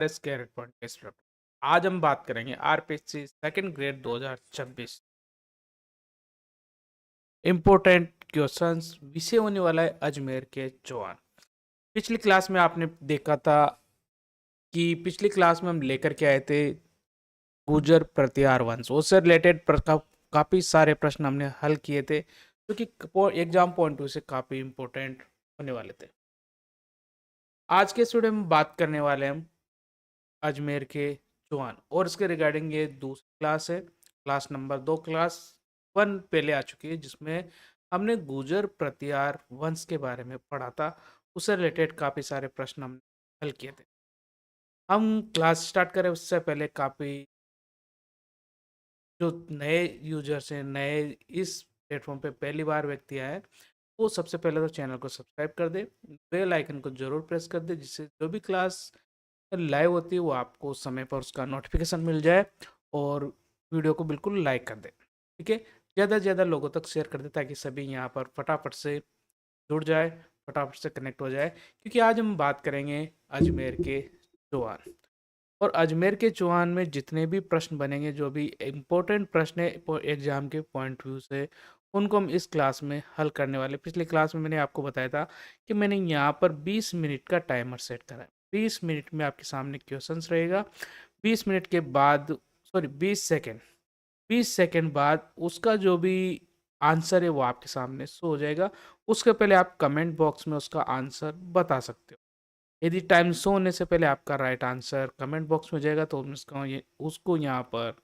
Carat point के student. आज हम बात करेंगे RPSC second grade 2026 important questions. विषय होने वाला है अजमेर के चौहान। पिछली क्लास में आपने देखा था कि पिछली क्लास में हम लेकर के आए थे गुर्जर प्रतिहार वंश, उससे रिलेटेड काफी सारे प्रश्न हमने हल किए थे जो कि एग्जाम पॉइंट से काफी इंपॉर्टेंट होने वाले थे। आज के स्टूडियो में बात करने वाले हैं हम अजमेर के चौहान और इसके रिगार्डिंग ये दूसरी क्लास है। क्लास नंबर 2 क्लास 1 पहले आ चुकी है जिसमें हमने गुर्जर प्रतिहार वंश के बारे में पढ़ा था। उससे रिलेटेड काफ़ी सारे प्रश्न हमने हल किए थे। हम क्लास स्टार्ट करें उससे पहले काफ़ी जो नए यूजर्स हैं, नए इस प्लेटफॉर्म पे पहली बार व्यक्ति आए हैं, वो सबसे पहले तो चैनल को सब्सक्राइब कर दे, बेल आइकन को जरूर प्रेस कर दे जिससे जो भी क्लास लाइव होती है वो आपको समय पर उसका नोटिफिकेशन मिल जाए और वीडियो को बिल्कुल लाइक कर दे। ठीक है, ज़्यादा से ज़्यादा लोगों तक शेयर कर दे ताकि सभी यहाँ पर फटाफट से जुड़ जाए, फटाफट से कनेक्ट हो जाए, क्योंकि आज हम बात करेंगे अजमेर के चौहान। और अजमेर के चौहान में जितने भी प्रश्न बनेंगे, जो भी इम्पोर्टेंट प्रश्न है एग्जाम के पॉइंट व्यू से, उनको हम इस क्लास में हल करने वाले। पिछली क्लास में मैंने आपको बताया था कि मैंने यहाँ पर 20 मिनट का टाइमर सेट करा है। 20 मिनट में आपके सामने क्वेश्चंस रहेगा। 20 मिनट के बाद, सॉरी 20 सेकेंड, 20 सेकेंड बाद उसका जो भी आंसर है वो आपके सामने शो हो जाएगा। उसके पहले आप कमेंट बॉक्स में उसका आंसर बता सकते हो। यदि टाइम शो होने से पहले आपका राइट आंसर कमेंट बॉक्स में जाएगा तो उसको यहाँ पर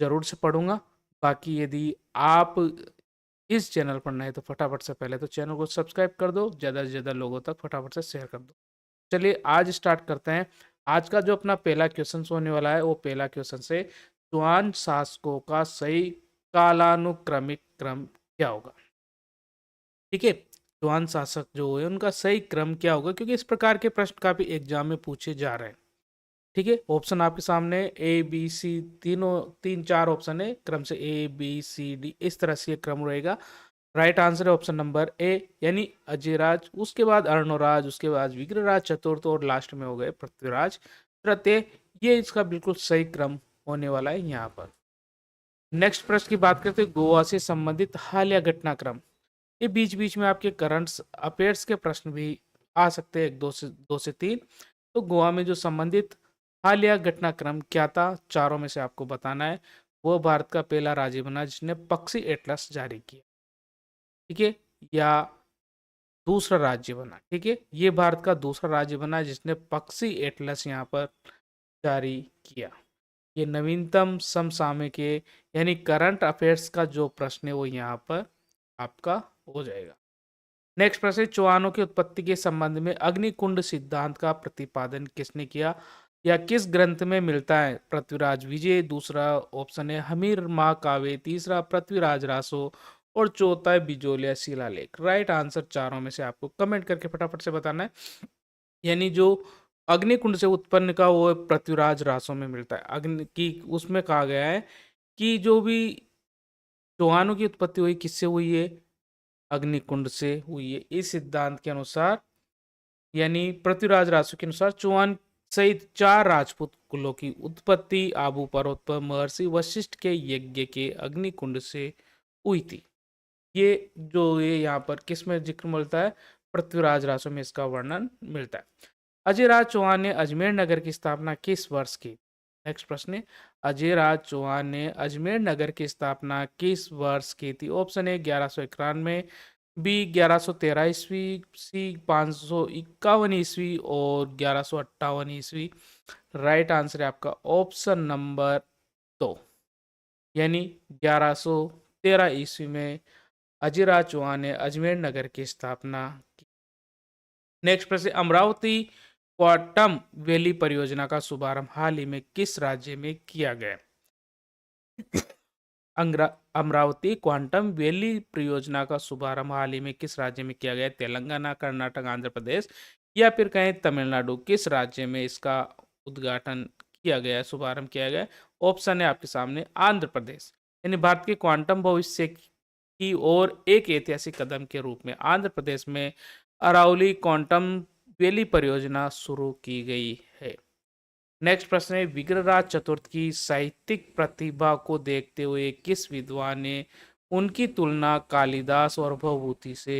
ज़रूर से पढ़ूंगा। बाकी यदि आप इस चैनल पर नए तो फटाफट से पहले तो चैनल को सब्सक्राइब कर दो, ज़्यादा से ज़्यादा लोगों तक फटाफट से शेयर कर दो। चलिए आज स्टार्ट करते हैं। आज का जो अपना पहला क्वेश्चन होने वाला है वो पहला क्वेश्चन से चौहान शासकों का सही कालानुक्रमिक क्रम क्या होगा। ठीक है, चौहान शासक जो है उनका सही क्रम क्या होगा, क्योंकि इस प्रकार के प्रश्न काफी एग्जाम में पूछे जा रहे हैं। ठीक है, ऑप्शन आपके सामने ए बी सी, तीनों तीन चार ऑप्शन है क्रम से, ए बी सी डी, इस तरह से ये क्रम रहेगा। राइट आंसर है ऑप्शन नंबर ए यानी अजयराज, उसके बाद अर्णोराज, उसके बाद विग्रहराज चतुर्थ और लास्ट में हो गए पृथ्वीराज तृतीय। ये इसका बिल्कुल सही क्रम होने वाला है यहाँ पर। नेक्स्ट प्रश्न की बात करते हैं गोवा से संबंधित हालिया घटनाक्रम। ये बीच बीच में आपके करंट अफेयर्स के प्रश्न भी आ सकते हैं, दो से तीन। तो गोवा में जो संबंधित हालिया घटनाक्रम क्या था, चारों में से आपको बताना है। वो भारत का पहला राज्य बना जिसने पक्षी एटलस जारी किया। ठीक है, या दूसरा राज्य बना। ठीक है, ये भारत का दूसरा राज्य बना जिसने पक्षी एटलस यहाँ पर जारी किया। ये नवीनतम समसामयिक यानी करंट अफेयर्स का जो प्रश्न है वो यहाँ पर आपका हो जाएगा। नेक्स्ट प्रश्न, चौहानों की उत्पत्ति के संबंध में अग्निकुंड सिद्धांत का प्रतिपादन किसने किया या किस ग्रंथ में मिलता है। पृथ्वीराज विजय, दूसरा ऑप्शन है हमीर महाकाव्य, तीसरा पृथ्वीराज रासो और चौथा है बिजोलिया शिलालेख। राइट आंसर चारों में से आपको कमेंट करके फटाफट से बताना है। यानी जो अग्निकुंड से उत्पन्न का वो पृथ्वीराज रासो में मिलता है। अग्नि की उसमें कहा गया है कि जो भी चौहानों की उत्पत्ति हुई किससे हुई है, अग्निकुंड से हुई है। इस सिद्धांत के अनुसार यानी पृथ्वीराज रासो के अनुसार चौहान सहित 4 राजपूत कुलों की उत्पत्ति आबू पर्वत पर महर्षि वशिष्ठ के यज्ञ के अग्निकुंड से हुई थी। ये जो ये यहाँ पर किस में जिक्र मिलता है, पृथ्वीराज रासो में इसका वर्णन मिलता है। अजयराज चौहान ने अजमेर नगर की स्थापना किस वर्ष की। नेक्स्ट प्रश्न है, अजयराज चौहान ने अजमेर नगर की स्थापना किस वर्ष की थी। ऑप्शन ए 1191, बी 1113 ईस्वी, सी 551 ईस्वी और 1158 ईस्वी। राइट आंसर है आपका ऑप्शन नंबर 2 यानी 1113 ईस्वी में अजयराज चौहान ने अजमेर नगर की स्थापना की। नेक्स्ट प्रश्न, अमरावती क्वांटम वैली परियोजना का शुभारंभ हाल ही में किस राज्य में किया गया। अमरावती क्वांटम वैली परियोजना का शुभारंभ हाल ही में किस राज्य में किया गया। तेलंगाना, कर्नाटक, आंध्र प्रदेश या फिर कहें तमिलनाडु। किस राज्य में इसका उद्घाटन किया गया, शुभारंभ किया गया। ऑप्शन है आपके सामने आंध्र प्रदेश। यानी भारत के क्वांटम भविष्य की ओर एक ऐतिहासिक कदम के रूप में आंध्र प्रदेश में अरावली क्वांटम वैली परियोजना शुरू की गई है। नेक्स्ट प्रश्न है, विग्रहराज चतुर्थ की साहित्यिक प्रतिभा को देखते हुए किस विद्वान ने उनकी तुलना कालिदास और भवभूति से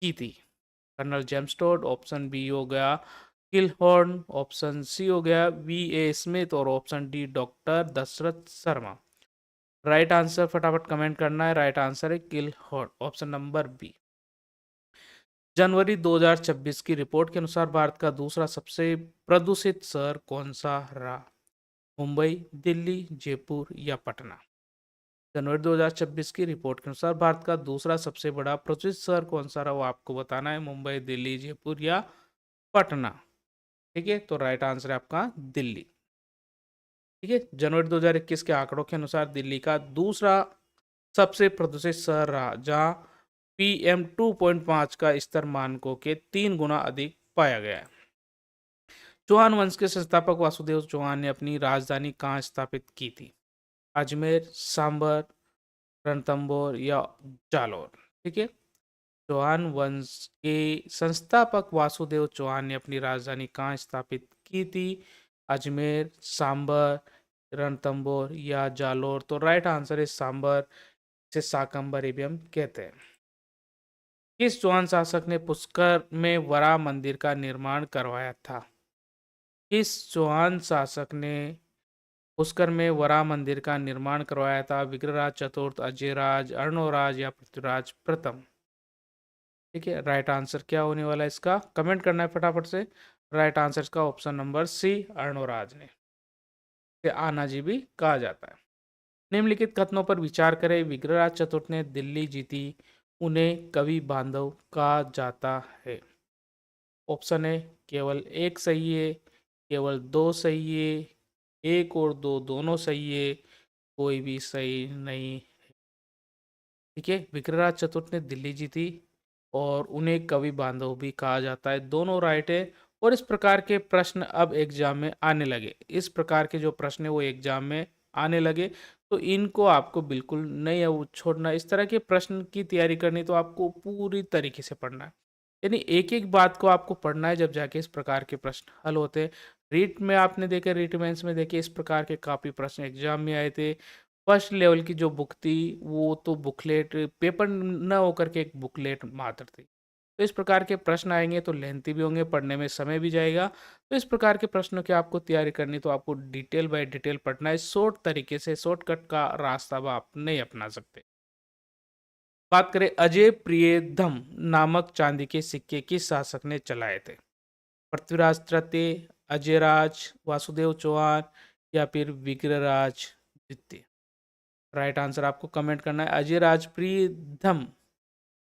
की थी? Colonel James Tod, option B हो गया किलहॉर्न, ऑप्शन सी हो गया V.A. स्मिथ और option D doctor Dashrath Sharma. Right answer फटाफट कमेंट करना है। राइट आंसर है किलहॉर्न, ऑप्शन नंबर बी। जनवरी 2026 की रिपोर्ट के अनुसार भारत का दूसरा सबसे प्रदूषित शहर कौन सा रहा? मुंबई, दिल्ली, जयपुर या पटना? जनवरी 2026 की रिपोर्ट के अनुसार भारत का दूसरा सबसे बड़ा प्रदूषित शहर कौन सा रहा, वो आपको बताना है। मुंबई, दिल्ली, जयपुर या पटना। ठीक है, तो राइट आंसर है आपका दिल्ली। ठीक है, जनवरी 2021 के आंकड़ों के अनुसार दिल्ली का दूसरा सबसे प्रदूषित शहर रहा, जहां PM2.5 का स्तर मानकों के 3 गुना अधिक पाया गया है। चौहान वंश के संस्थापक वासुदेव चौहान ने अपनी राजधानी कहाँ स्थापित की थी? अजमेर, सांबर, रणथंभौर या जालौर? ठीक है, चौहान वंश के संस्थापक वासुदेव चौहान ने अपनी राजधानी कहाँ स्थापित की थी? अजमेर, सांबर, रणथंभौर या जालौर? तो राइट आंसर है सांबर, से शाकंभरी भी हम कहते हैं। किस चौहान शासक ने पुष्कर में वराह मंदिर का निर्माण करवाया था? किस चौहान शासक ने पुष्कर में वराह मंदिर का निर्माण करवाया था? विग्रहराज चतुर्थ, अजयराज, अर्णोराज या पृथ्वीराज प्रथम? ठीक है, राइट आंसर क्या होने वाला है इसका, कमेंट करना है फटाफट से। राइट आंसर इसका ऑप्शन नंबर सी, अर्णोराज ने, आना जी भी कहा जाता है। निम्नलिखित कथनों पर विचार करें। विग्रहराज चतुर्थ ने दिल्ली जीती, उन्हें कवि बांधव कहा जाता है। ऑप्शन है केवल एक सही है, केवल दो सही है, एक और दो दोनों सही है, कोई भी सही नहीं। ठीक है, विग्रहराज चतुर्थ ने दिल्ली जीती और उन्हें कवि बांधव भी कहा जाता है, दोनों राइट है। और इस प्रकार के प्रश्न अब एग्जाम में आने लगे, इस प्रकार के जो प्रश्न है वो एग्जाम में आने लगे, तो इनको आपको बिल्कुल नहीं छोड़ना। इस तरह के प्रश्न की तैयारी करनी तो आपको पूरी तरीके से पढ़ना है, यानी एक एक बात को आपको पढ़ना है, जब जाके इस प्रकार के प्रश्न हल होते हैं। रीट में आपने देखे, रीट मेंस में देखे, इस प्रकार के काफ़ी प्रश्न एग्जाम में आए थे। फर्स्ट लेवल की जो बुक थी वो तो बुकलेट पेपर न होकर के एक बुकलेट मात्र थी। तो इस प्रकार के प्रश्न आएंगे तो लेंथी भी होंगे, पढ़ने में समय भी जाएगा। तो इस प्रकार के प्रश्नों की आपको तैयारी करनी तो आपको डिटेल बाय डिटेल पढ़ना है, शॉर्ट तरीके से, शॉर्टकट का रास्ता अब आप नहीं अपना सकते। बात करें अजय प्रियदम नामक चांदी के सिक्के किस शासक ने चलाए थे? पृथ्वीराज तृतीय, अजयराज, वासुदेव चौहान या फिर विग्रहराज द्वितीय? राइट आंसर आपको कमेंट करना है। अजयराज प्रियदम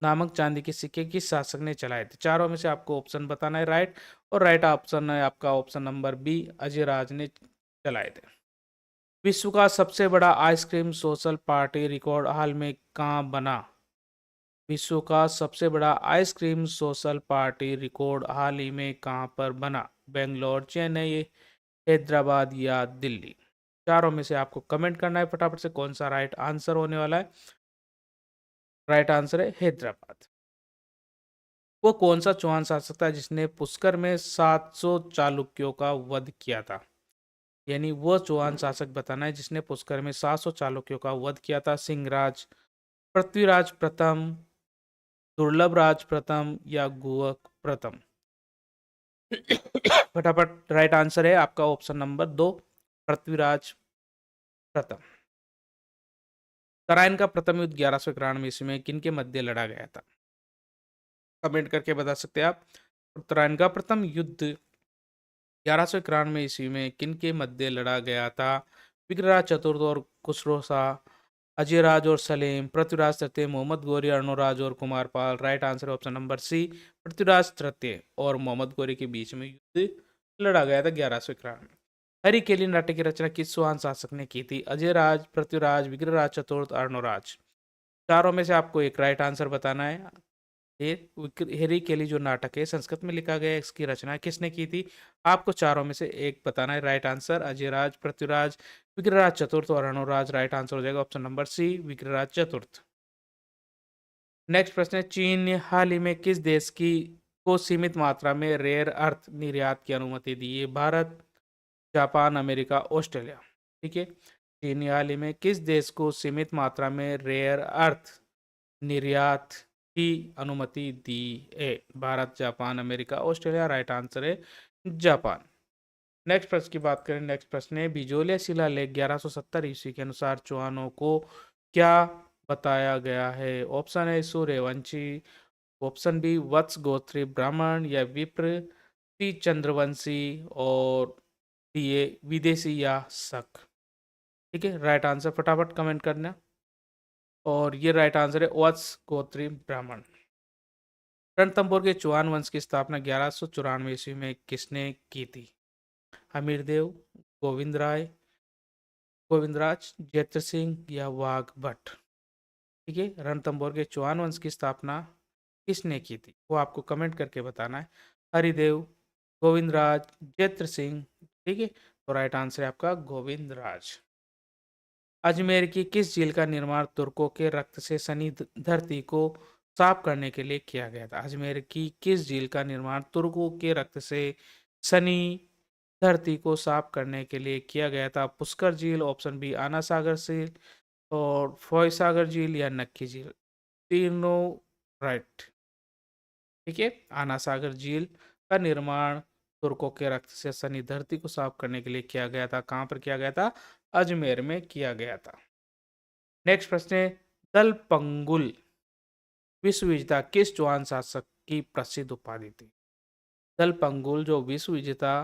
नामक चांदी के सिक्के किस शासक ने चलाए थे? चारों में से आपको ऑप्शन बताना है राइट, और राइट ऑप्शन है आपका ऑप्शन नंबर बी, अजयराज ने चलाए थे। विश्व का सबसे बड़ा आइसक्रीम सोशल पार्टी रिकॉर्ड हाल में कहाँ बना? विश्व का सबसे बड़ा आइसक्रीम सोशल पार्टी रिकॉर्ड हाल ही में कहाँ पर बना? बेंगलोर, चेन्नई, हैदराबाद या दिल्ली? चारों में से आपको कमेंट करना है फटाफट से कौन सा राइट आंसर होने वाला है। राइट आंसर है हैदराबाद। वो कौन सा चौहान शासक था जिसने पुष्कर में 700 चालुक्यों का वध किया था? यानी वो चौहान शासक बताना है जिसने पुष्कर में 700 चालुक्यों का वध किया था। सिंहराज, पृथ्वीराज प्रथम, दुर्लभ राज प्रथम या गुहक प्रथम? फटाफट राइट आंसर है आपका ऑप्शन नंबर दो, पृथ्वीराज प्रथम। तराइन का प्रथम युद्ध 1191 ईस्वी में किन के मध्य लड़ा गया था? कमेंट करके बता सकते हैं आप। तराइन का प्रथम युद्ध 1191 ईस्वी में किन के मध्य लड़ा गया था? विग्रहराज चतुर्थ और खुसरो शाह, अजयराज और सलीम, पृथ्वीराज तृतीय, मोहम्मद गौरी, अर्णोराज और Kumarapala? Right answer option number C, Prithviraj तृतीय और मोहम्मद गौरी के बीच में युद्ध लड़ा गया था 1191 में। हरिकेली नाट्य की रचना किस चौहान शासक ने की थी? अजयराज, पृथ्वीराज, विग्रहराज चतुर्थ, अर्णोराज? चारों में से आपको एक राइट आंसर बताना है। हेरी केली जो नाटक है संस्कृत में लिखा गया है, इसकी रचना किसने की थी? आपको चारों में से एक बताना है। राइट आंसर अजयराज, पृथ्वीराज, विग्रहराज चतुर्थ और अर्णोराज? राइट आंसर हो जाएगा ऑप्शन नंबर सी, विग्रहराज चतुर्थ। नेक्स्ट प्रश्न है, चीन ने हाल ही में किस देश की को सीमित मात्रा में रेयर अर्थ निर्यात की अनुमति दी है? Bharat, Japan, America, Australia. ठीक है। चीन ने हाल ही में किस देश को सीमित मात्रा में रेयर अर्थ निर्यात की अनुमति दी है? Bharat, Japan, America, Australia. Right answer है जापान। नेक्स्ट प्रश्न की बात करें। नेक्स्ट प्रश्न है, बिजोलिया शिलालेख 1170 ईस्वी के अनुसार चौहानों को क्या बताया गया है? ऑप्शन है सूर्यवंशी, ऑप्शन बी वत्स गोत्री ब्राह्मण, या विप्र, सी चंद्रवंशी, और डी ए विदेशी या शक। ठीक है, राइट आंसर फटाफट कमेंट करना। और ये राइट आंसर है वत्स गोत्री ब्राह्मण। रणथंभौर के चौहान वंश की स्थापना 1194 ईस्वी में किसने की थी? हमीरदेव, गोविंद राय, गोविंदराज, जैत्र सिंह, या वाघ भट्ट। ठीक है, रणथंभौर के चौहान वंश की स्थापना किसने की थी, वो आपको कमेंट करके बताना है। हरिदेव, गोविंदराज, जैत्र सिंह। ठीक है, तो राइट आंसर है आपका गोविंदराज। अजमेर की किस झील का निर्माण तुर्कों के रक्त से सनी धरती को साफ करने के लिए किया गया था? अजमेर की किस झील का निर्माण तुर्कों के रक्त से सनी धरती को साफ करने के लिए किया गया था? पुष्कर झील, ऑप्शन बी आना सागर झील, और फॉय सागर झील, या नक्की झील। तीनों राइट। ठीक है, आना सागर झील का निर्माण तुर्कों के रक्त से सनी धरती को साफ करने के लिए किया गया था। कहां पर किया गया था? अजमेर में किया गया था। नेक्स्ट प्रश्न है, दलपंगुल विश्व विजेता किस चौहान शासक की प्रसिद्ध उपाधि थी? दलपंगुल जो विश्व विजेता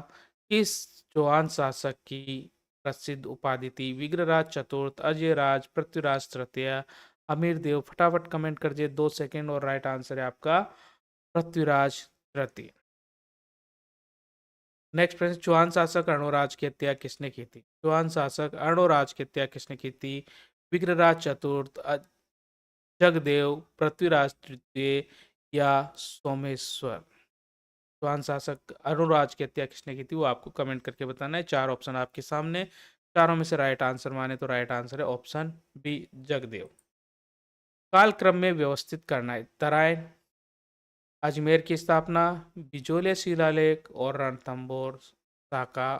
किस चौहान शासक की प्रसिद्ध उपाधि थी? विग्रहराज चतुर्थ, अजयराज, पृथ्वीराज तृतीय, अमीर देव। फटाफट कमेंट कर दिए, 2 सेकेंड। और राइट आंसर है आपका पृथ्वीराज तृतीय। नेक्स्ट प्रश्न, चौहान शासक अर्णोराज की हत्या किसने की थी? चौहान शासक अर्णोराज की हत्या किसने की थी? विग्रहराज चतुर्थ, जगदेव, पृथ्वीराज तृतीय, या सोमेश्वर। चौहान शासक अरुणराज की हत्या किसने की थी, वो आपको कमेंट करके बताना है। 4 ऑप्शन आपके सामने, चारों में से राइट आंसर माने तो राइट आंसर है ऑप्शन बी जगदेव। कालक्रम में व्यवस्थित करना है। तराइन, अजमेर की स्थापना, बिजोलिया शिलालेख, और रणथंभौर शाखा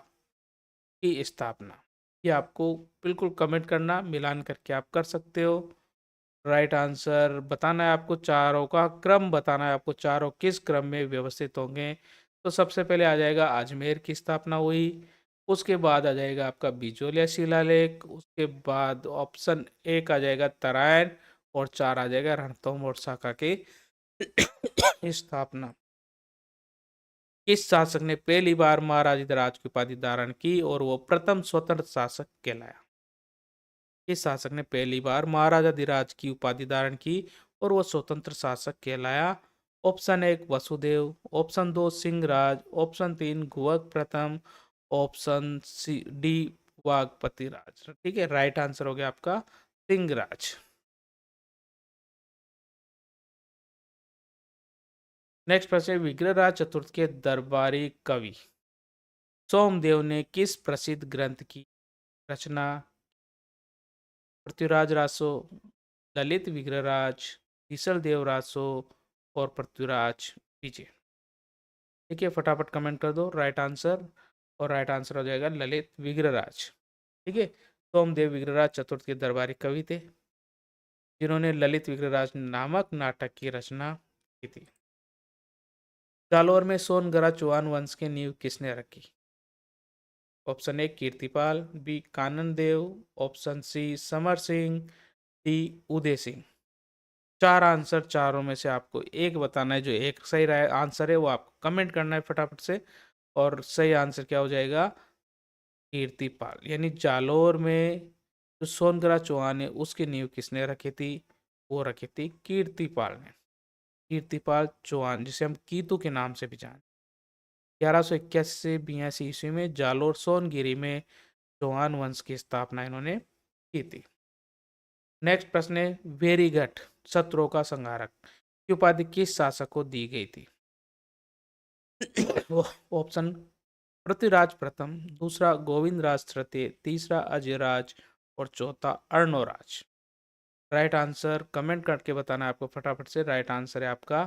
की स्थापना। ये आपको बिल्कुल कमेंट करना, मिलान करके आप कर सकते हो। राइट आंसर बताना है आपको, चारों का क्रम बताना है आपको, चारों किस क्रम में व्यवस्थित होंगे। तो सबसे पहले आ जाएगा अजमेर की स्थापना हुई, उसके बाद आ जाएगा आपका बिजोलिया शिलालेख, उसके बाद ऑप्शन 1 आ जाएगा तराइन, और 4 आ जाएगा रणथंभौर शाखा की स्थापना। किस शासक ने पहली बार महाराज की उपाधि धारण की और वो प्रथम स्वतंत्र शासक कहलाया? इस शासक ने पहली बार महाराजाधिराज की उपाधि धारण की और वह स्वतंत्र शासक कहलाया? Option 1 Vasudev, option 2 Singhraj, option 3 गुहक प्रथम, ऑप्शन सी डी वागपति राज। ठीक है, राइट आंसर हो गया आपका सिंहराज। नेक्स्ट प्रश्न है, विग्रहराज चतुर्थ के दरबारी कवि सोमदेव ने किस प्रसिद्ध ग्रंथ की रचना? पृथ्वीराज रासो, ललित विग्रहराज, तीसर देव रासो, और पृथ्वीराज विजय। ठीक है, फटाफट कमेंट कर दो राइट आंसर, और राइट आंसर हो जाएगा ललित विग्रहराज। ठीक है, सोमदेव विग्रहराज चतुर्थ के दरबारी कवि थे, जिन्होंने ललित विग्रहराज नामक नाटक की रचना की थी। जालौर में सोनगरा चौहान वंश की नींव किसने रखी? Option 1 Kirtipal, B Kanan Dev, option C Samar Singh, D Uday Singh. 4 answer, चारों में से आपको एक बताना है। जो एक सही आंसर है वो आपको कमेंट करना है फटाफट से। और सही आंसर क्या हो जाएगा? कीर्तिपाल। यानी जालोर में जो सोनगरा चौहान है उसकी नींव किसने रखी थी? वो रखी थी कीर्तिपाल ने। कीर्तिपाल चौहान, जिसे हम कीतू के नाम से भी जानते। 1181 से 82 ईस्वी में जालोर सोनगिरी में चौहान वंश की स्थापना इन्होंने की थी। नेक्स्ट प्रश्न है, वेरीगढ़ शत्रुओं का संहारक की उपाधि किस शासक को दी गई थी? ऑप्शन, पृथ्वीराज प्रथम, दूसरा गोविंद राज तृतीय, तीसरा अजयराज, और चौथा अर्णोराज। राइट आंसर कमेंट करके बताना है आपको फटाफट से। राइट आंसर है आपका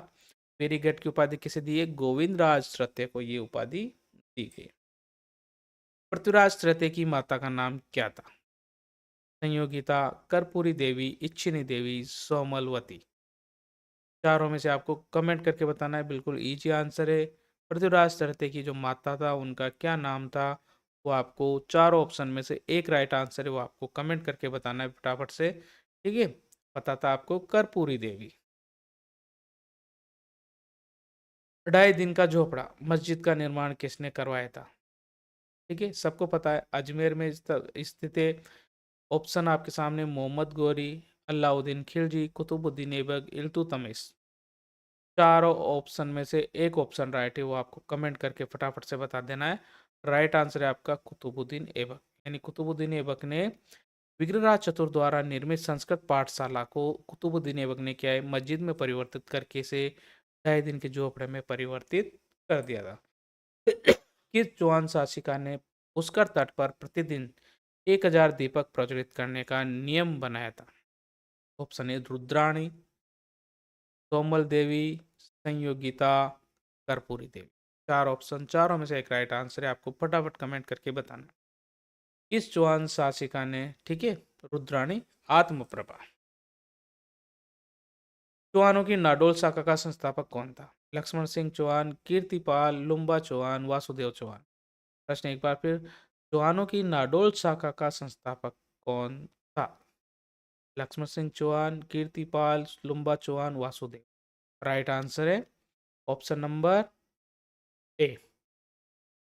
वेरीगढ़ की उपाधि किसे दी है? गोविंद राज तृतीय को ये उपाधि दी गई। पृथ्वीराज तृतीय की माता का नाम क्या था? संयोगिता, कर्पूरी देवी, इच्छिनी देवी, सोमलवती। चारों में से आपको कमेंट करके बताना है, बिल्कुल इजी आंसर है। पृथ्वीराज तृतीय की जो माता था उनका क्या नाम था? वो आपको चारों ऑप्शन में से एक राइट आंसर है, वो आपको कमेंट करके बताना है फटाफट से। ठीक है, पता था आपको कर्पूरी देवी। 2.5 दिन का झोपड़ा मस्जिद का निर्माण किसने करवाया था? ठीक है, सबको पता है अजमेर में स्थित है। ऑप्शन आपके सामने मोहम्मद गौरी, अलाउद्दीन खिलजी, कुतुबुद्दीन ऐबक, इल्तुतमिश। चारों ऑप्शन में से एक ऑप्शन राइट है, वो आपको कमेंट करके फटाफट से बता देना है। राइट आंसर है आपका कुतुबुद्दीन ऐबक। यानी कुतुबुद्दीन ऐबक ने विग्रहराज चतुर्थ द्वारा निर्मित संस्कृत पाठशाला को कुतुबुद्दीन ऐबक ने क्या है मस्जिद में परिवर्तित करके इसे 2.5 दिन के झोपड़े में परिवर्तित कर दिया था। किस चौहान शासिका ने पुष्कर तट पर प्रतिदिन 1,000 दीपक प्रज्वलित करने का नियम बनाया था? ऑप्शन ए रुद्राणी, कोमल देवी, संयोगिता, कर्पूरी देवी। चार ऑप्शन, चारों में से एक राइट आंसर है, आपको फटाफट कमेंट करके बताना है। इस चौहान शासिका ने, ठीक है, रुद्राणी, आत्मप्रभा। चौहानों की नाडोल शाखा का संस्थापक कौन था? लक्ष्मण सिंह चौहान, कीर्तिपाल, लुम्बा चौहान, वासुदेव चौहान। प्रश्न एक बार फिर, चौहानों की नाडोल शाखा का संस्थापक कौन था? लक्ष्मण सिंह चौहान, कीर्तिपाल, लुम्बा चौहान, वासुदेव। राइट आंसर है option number A,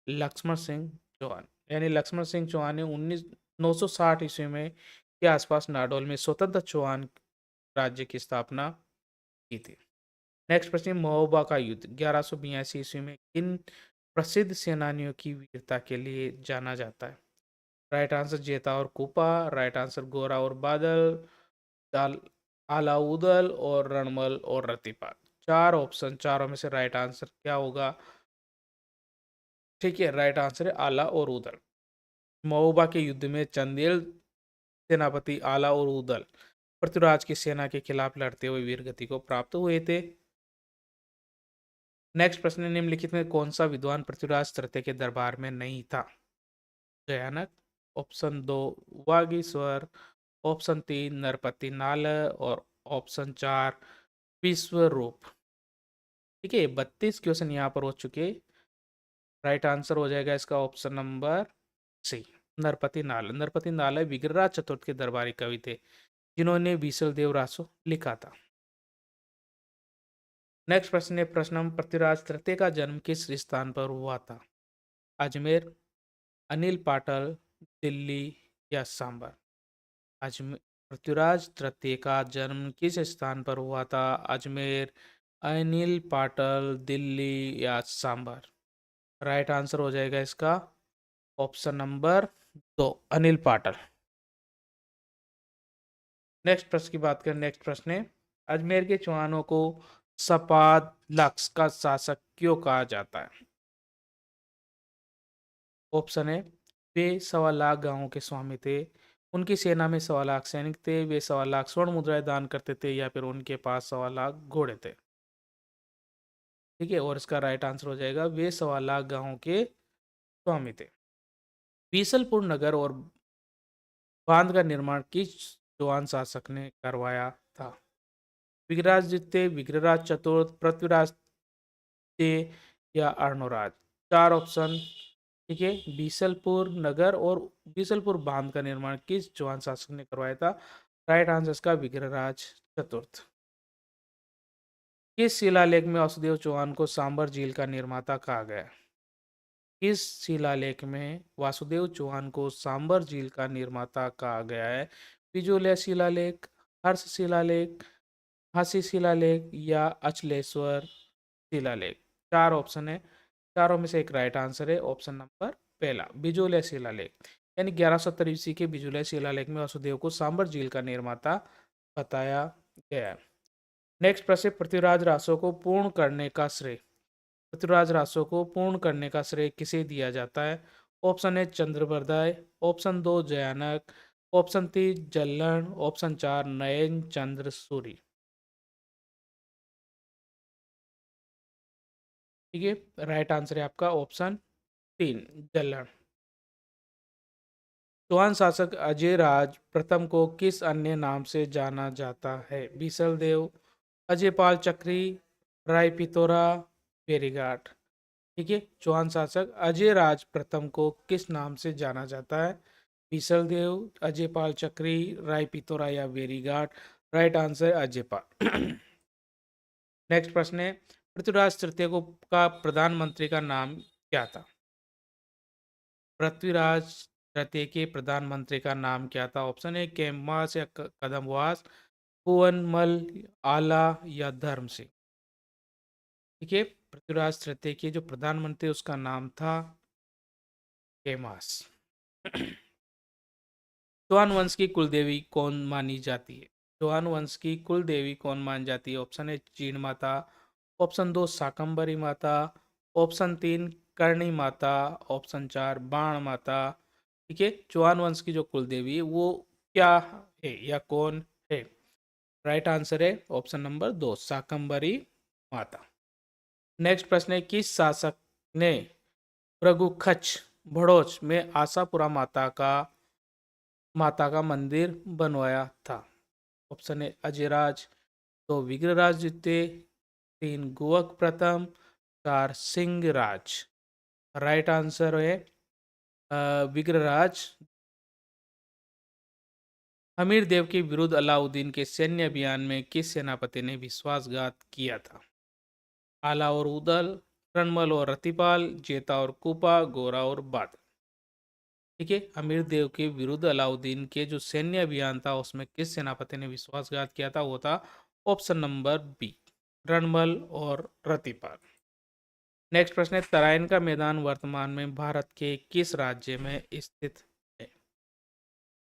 Lakshman Singh Chauhan. यानी लक्ष्मण सिंह चौहान ने 960 ईस्वी में के आसपास नाडोल में स्वतंत्र चौहान राज्य की स्थापना की थी। नेक्स्ट प्रश्न, महोबा का युद्ध 1182 ईस्वी में किन प्रसिद्ध सेनानियों की वीरता के लिए जाना जाता है? राइट आंसर जेता और कुपा, राइट आंसर गोरा और बादल, दाल आलाउदल और रणमल और रतिपाल। चार ऑप्शन, चारों में से राइट आंसर क्या होगा? ठीक है, राइट आंसर है आला और उदल। महोबा के युद्ध में चंदेल सेनापति आला और उदल पृथ्वीराज की सेना के खिलाफ लड़ते हुए वीरगति को प्राप्त हुए थे। नेक्स्ट प्रश्न, निम्नलिखित में कौन सा विद्वान पृथ्वीराज तृतीय के दरबार में नहीं था? जयानक, ऑप्शन दो वागीश्वर, ऑप्शन तीन नरपति नाल और ऑप्शन चार विश्वरूप। ठीक है, 32 क्वेश्चन यहाँ पर हो चुके। राइट आंसर हो जाएगा इसका ऑप्शन नंबर सी, नरपति नाल। नरपति नाल विग्रहराज चतुर्थ के दरबारी कवि थे जिन्होंने बीसल देव रासो लिखा था। नेक्स्ट प्रश्न है, प्रश्न नंबर, पृथ्वीराज तृतीय का जन्म किस स्थान पर हुआ था? अजमेर, अनिल पाटल, दिल्ली या सांबर। अजमेर, पृथ्वीराज तृतीय का जन्म किस स्थान पर हुआ था? अजमेर, अनिल पाटल, दिल्ली या सांबर। राइट आंसर हो जाएगा इसका ऑप्शन नंबर दो, अनिल पाटल। नेक्स्ट प्रश्न की बात करें, नेक्स्ट प्रश्न है, अजमेर के चौहानों को सपाद लक्स का शासक क्यों कहा जाता है? ऑप्शन है, वे 1.25 लाख गांवों के स्वामी थे, उनकी सेना में 1.25 लाख सैनिक थे, वे 1.25 लाख स्वर्ण मुद्राएं दान करते थे, या फिर उनके पास 1.25 लाख घोड़े थे। ठीक है, और इसका राइट आंसर हो जाएगा वे 1.25 लाख गांवों के स्वामी थे। बीसलपुर नगर और बांध का निर्माण किस चौहान शासक ने करवाया था? विग्रहराज द्वितीय, विग्रहराज चतुर्थ, पृथ्वीराज तृतीय या अर्णोराज। चार ऑप्शन, ठीक है, बीसलपुर नगर और बीसलपुर बांध का निर्माण किस चौहान शासक ने करवाया था? राइट आंसर इसका विग्रहराज चतुर्थ। किस शिलालेख में वासुदेव चौहान को सांबर झील का निर्माता कहा गया है? किस शिलालेख में वासुदेव चौहान को सांबर झील का निर्माता कहा गया है? बिजोलिया शिलालेख, हर्ष शिलालेख, हंसी शिलालेख या अचलेश्वर शिलालेख। चार ऑप्शन है, चारों में से एक राइट आंसर है ऑप्शन नंबर पहला, बिजोलिया शिलालेख। यानी 1170 ईस्वी के बिजोलिया शिलालेख में वासुदेव को सांबर झील का निर्माता बताया गया है। नेक्स्ट प्रश्न, पृथ्वीराज रासो को पूर्ण करने का श्रेय, पृथ्वीराज रासो को पूर्ण करने का श्रेय किसे दिया जाता है? ऑप्शन है चंद्रबरदाय, ऑप्शन दो जयानक, ऑप्शन तीन जल्लण, ऑप्शन चार नयन चंद्र सूरी। ठीक है, राइट आंसर है आपका ऑप्शन तीन, जल्लण। चौहान शासक अजयराज प्रथम को किस अन्य नाम से जाना जाता है? बीसलदेव, अजयपाल चक्री, रायपितोरा, बेरीघाट। ठीक है, चौहान शासक अजयराज प्रथम को किस नाम से जाना जाता है? बीसलदेव, अजयपाल चक्री, रायपितोरा या Berighat. Right answer Ajaypal. Next प्रश्न है, पृथ्वीराज तृतीय को का प्रधानमंत्री का नाम क्या था? पृथ्वीराज तृतीय के प्रधानमंत्री का नाम क्या था? ऑप्शन ए केमवास या कदमवास, भुवनमल, आला या धर्म सिंह। ठीक है, पृथ्वीराज तृतीय के जो प्रधानमंत्री उसका नाम था केमास। चौहान वंश की कुल देवी कौन मानी जाती है? चौहान वंश की कुल देवी कौन मानी जाती है? ऑप्शन ए चीन माता, ऑप्शन दो शाकंभरी माता, ऑप्शन तीन करणी माता, ऑप्शन चार बाण माता। ठीक है, चौहान वंश की जो कुल देवी है वो क्या है या कौन है? राइट आंसर है ऑप्शन नंबर दो शाकंभरी माता। नेक्स्ट प्रश्न है, किस शासक ने भृगुखच भड़ोच में आशापुरा माता का मंदिर बनवाया था? ऑप्शन ए अजयराज, दो विग्रहराज द्वितीय, तीन गुवक प्रथम, चार सिंहराज। राइट आंसर है विग्रहराज। हमीर देव के विरुद्ध अलाउद्दीन के सैन्य अभियान में किस सेनापति ने विश्वासघात किया था? आला और उदल, रणमल और रतिपाल, जेता और कुपा, गोरा और बादल। ठीक है, अमीर देव के विरुद्ध अलाउद्दीन के जो सैन्य अभियान था उसमें किस सेनापति ने विश्वासघात किया था? वो था ऑप्शन नंबर बी, रणमल और रतिपाल। नेक्स्ट प्रश्न है, तराइन का मैदान वर्तमान में भारत के किस राज्य में स्थित है?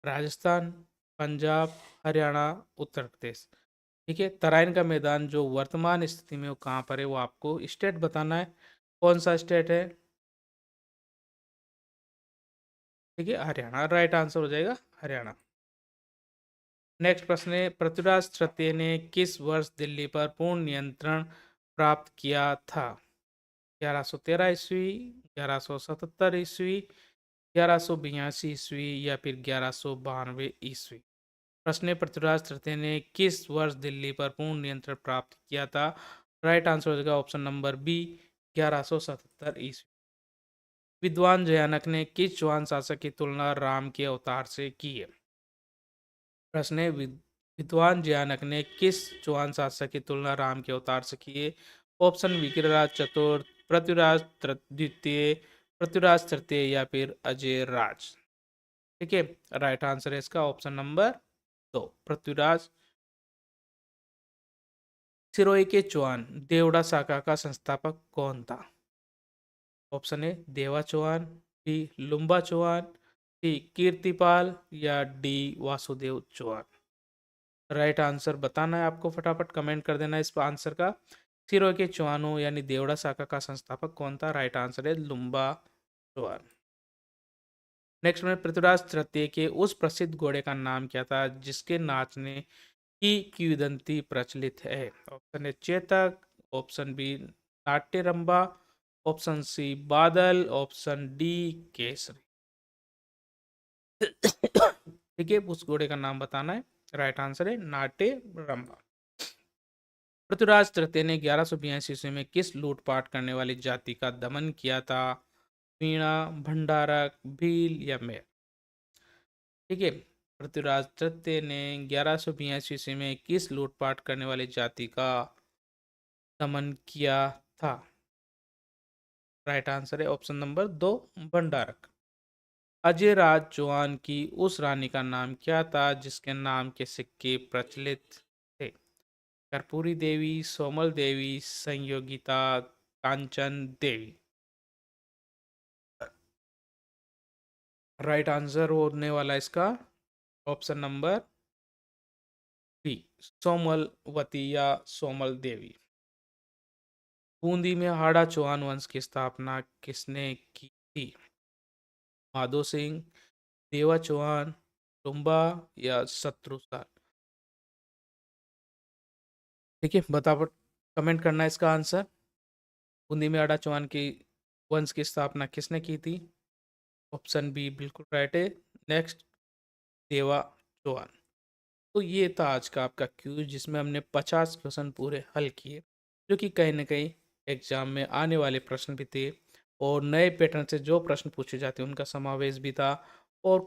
राजस्थान, पंजाब, हरियाणा, उत्तर प्रदेश। ठीक है, तराइन का मैदान जो वर्तमान स्थिति में वो कहाँ पर है वो आपको स्टेट बताना है। कौन सा स्टेट है? ठीक है, हरियाणा। राइट आंसर हो जाएगा हरियाणा। नेक्स्ट प्रश्न है, पृथ्वीराज तृतीय ने किस वर्ष दिल्ली पर पूर्ण नियंत्रण प्राप्त किया था? 1113 ईस्वी, 1177 ईस्वी, 1182 ईस्वी या फिर 1192 ईस्वी। प्रश्न है, पृथ्वीराज तृतीय ने किस वर्ष दिल्ली पर पूर्ण नियंत्रण प्राप्त किया था? राइट आंसर हो जाएगा ऑप्शन नंबर बी, 1177 ईस्वी। विद्वान जयानक ने किस चौहान शासक की तुलना राम के अवतार से की है? प्रश्न है, विद्वान जयानक ने किस चौहान शासक की तुलना राम के अवतार से की है? ऑप्शन विग्रहराज चतुर्थ, पृथ्वीराज द्वितीय, पृथ्वीराज तृतीय या फिर अजय राज। ठीक है, राइट आंसर है इसका ऑप्शन नंबर दो, पृथ्वीराज। सिरोही के चौहान देवड़ा शाखा का संस्थापक कौन था? Option A Deva Chauhan, B Lumba Chauhan, C Kirtipal या D Vasudev Chauhan. Right answer बताना है आपको, फटाफट कमेंट कर देना इस आंसर का। सिरोही के चौहानों यानी देवड़ा शाखा का संस्थापक कौन था? राइट आंसर है लुम्बा चौहान। नेक्स्ट में, पृथ्वीराज तृतीय के उस प्रसिद्ध घोड़े का नाम क्या था जिसके नाचने की किंवदंती प्रचलित है? Option A Chetak, option B Natyarambha, option C Badal, option D Kesari. ठीक है, उस घोड़े का नाम बताना है। राइट आंसर है नाट्यरंभा। पृथ्वीराज तृतीय ने 1182 ईस्वी में किस लूटपाट करने वाली जाति का दमन किया था? मीणा, भंडारक, भील या मेर। ठीक है, पृथ्वीराज तृतीय ने 1182 ईस्वी में किस लूटपाट करने वाली जाति का दमन किया था? राइट आंसर है ऑप्शन नंबर दो, भंडारक। अजय राज चौहान की उस रानी का नाम क्या था जिसके नाम के सिक्के प्रचलित थे? कर्पूरी देवी, सोमल देवी, संयोगिता, कांचन देवी। राइट आंसर होने वाला इसका ऑप्शन नंबर बी, सोमलवती या सोमल देवी। बूंदी में हाड़ा चौहान वंश की स्थापना किसने की थी? माधो सिंह, देवा चौहान, टुम्बा या शत्रुसा। ठीक है, कमेंट करना है इसका आंसर। बूंदी में हाड़ा चौहान की वंश की स्थापना किसने की थी? ऑप्शन बी बिल्कुल राइट है, नेक्स्ट, देवा चौहान। तो ये था आज का आपका क्यूज, जिसमें हमने 50 क्वेश्चन पूरे हल किए, जो कि कहीं ना कहीं एग्जाम में आने वाले प्रश्न भी थे, और नए पैटर्न से जो प्रश्न पूछे जाते हैं उनका समावेश भी था, और